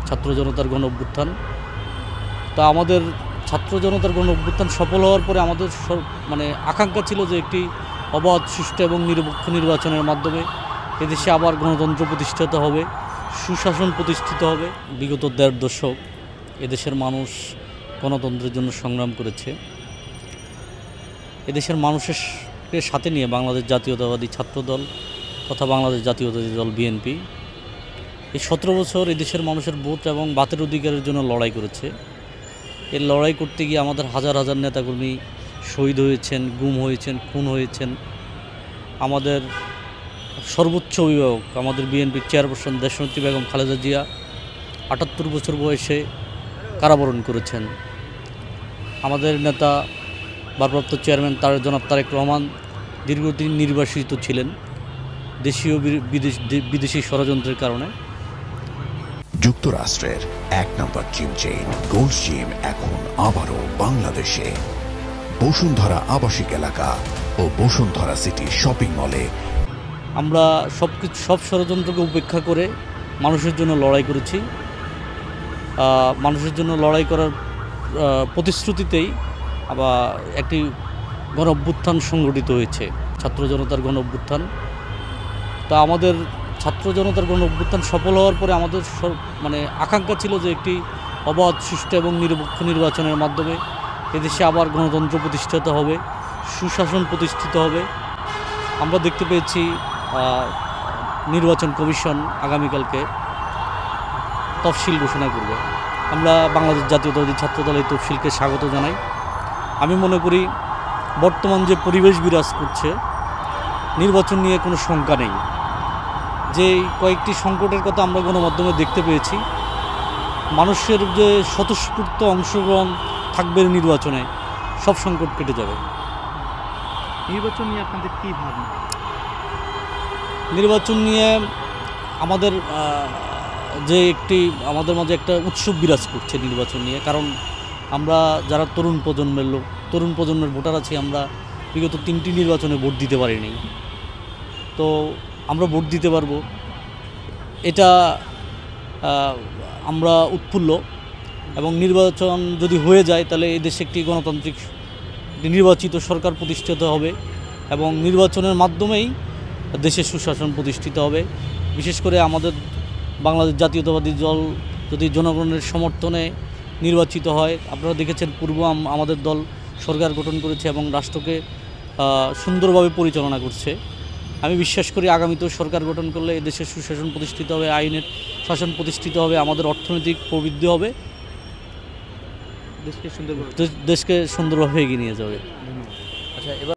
ছাত্র জনতার গণ অভ্যুত্থান। তা আমাদের ছাত্র জনতার গণ অভ্যুত্থান সফল হওয়ার পরে আমাদের আকাঙ্ক্ষা ছিল যে একটি অবাধ, সুষ্ঠু এবং নিরপেক্ষ নির্বাচনের মাধ্যমে এদেশে আবার গণতন্ত্র প্রতিষ্ঠিত হবে, সুশাসন প্রতিষ্ঠিত হবে। বিগত ১.৫ দশক এদেশের মানুষ গণতন্ত্রের জন্য সংগ্রাম করেছে। এদেশের মানুষের সাথে নিয়ে বাংলাদেশ জাতীয়তাবাদী ছাত্রদল তথা বাংলাদেশ জাতীয়তাবাদী দল বিএনপি এই ১৭ বছর এদেশের মানুষের ভোট এবং বাতের অধিকারের জন্য লড়াই করেছে। এই লড়াই করতে গিয়ে আমাদের হাজার হাজার নেতাকর্মী শহীদ হয়েছেন, গুম হয়েছেন, খুন হয়েছেন। আমাদের সর্বোচ্চ অভিভাবক, আমাদের বিএনপির চেয়ারপারসন দেশনেত্রী বেগম খালেদা জিয়া ৭৮ বছর বয়সে কারাবরণ করেছেন। আমাদের নেতা ভারপ্রাপ্ত চেয়ারম্যান জনাব তারেক রহমান দীর্ঘদিন নির্বাসিত ছিলেন দেশীয় বিদেশি ষড়যন্ত্রের কারণে। যুক্তরাষ্ট্রের ১ নম্বর জিম চেইন গোল্ড জিম এখন আবারও বাংলাদেশে বসুন্ধরা আবাসিক এলাকা ও বসুন্ধরা সিটি শপিং মলে। আমরা সব ষড়যন্ত্রকে উপেক্ষা করে মানুষের জন্য লড়াই করেছি। মানুষের জন্য লড়াই করার প্রতিশ্রুতিতেই আবার একটি গণ অভ্যুত্থান সংগঠিত হয়েছে, ছাত্র জনতার গণ অভ্যুত্থান। তা আমাদের ছাত্র জনতার গণ অভ্যুত্থান সফল হওয়ার পরে আমাদের আকাঙ্ক্ষা ছিল যে একটি অবাধ, সুষ্ঠু এবং নিরপেক্ষ নির্বাচনের মাধ্যমে এদেশে আবার গণতন্ত্র প্রতিষ্ঠিত হবে, সুশাসন প্রতিষ্ঠিত হবে। আমরা দেখতে পেয়েছি নির্বাচন কমিশন আগামীকালকে তফসিল ঘোষণা করবে। আমরা বাংলাদেশ জাতীয়তাবাদী ছাত্রদল এই তফসিলকে স্বাগত জানাই। আমি মনে করি বর্তমান যে পরিবেশ বিরাজ করছে, নির্বাচন নিয়ে কোনো শঙ্কা নেই। যে কয়েকটি সংকটের কথা আমরা গণমাধ্যমে দেখতে পেয়েছি, মানুষের যে স্বতঃস্ফূর্ত অংশগ্রহণ থাকবে নির্বাচনে, সব সংকট কেটে যাবে। নির্বাচন নিয়ে আপনাদের কী ভাবনা? নির্বাচন নিয়ে আমাদের আমাদের মাঝে একটা উৎসব বিরাজ করছে নির্বাচন নিয়ে। কারণ আমরা যারা তরুণ প্রজন্মের ভোটার আছি, আমরা বিগত 3টি নির্বাচনে ভোট দিতে পারিনি। তো আমরা ভোট দিতে পারবো, এটা আমরা উৎফুল্ল। এবং নির্বাচন যদি হয়ে যায় তাহলে এই দেশে একটি গণতান্ত্রিক নির্বাচিত সরকার প্রতিষ্ঠিত হবে এবং নির্বাচনের মাধ্যমেই দেশের সুশাসন প্রতিষ্ঠিত হবে। বিশেষ করে আমাদের বাংলাদেশ জাতীয়তাবাদী দল যদি জনগণের সমর্থনে নির্বাচিত হয়, আপনারা দেখেছেন আমাদের দল সরকার গঠন করেছে এবং রাষ্ট্রকে সুন্দরভাবে পরিচালনা করছে। আমি বিশ্বাস করি আগামীতেও সরকার গঠন করলে এই দেশের সুশাসন প্রতিষ্ঠিত হবে, আইনের শাসন প্রতিষ্ঠিত হবে, আমাদের অর্থনৈতিক প্রবৃদ্ধি হবে, দেশকে সুন্দরভাবে এগিয়ে নিয়ে যাবে। আচ্ছা, এবার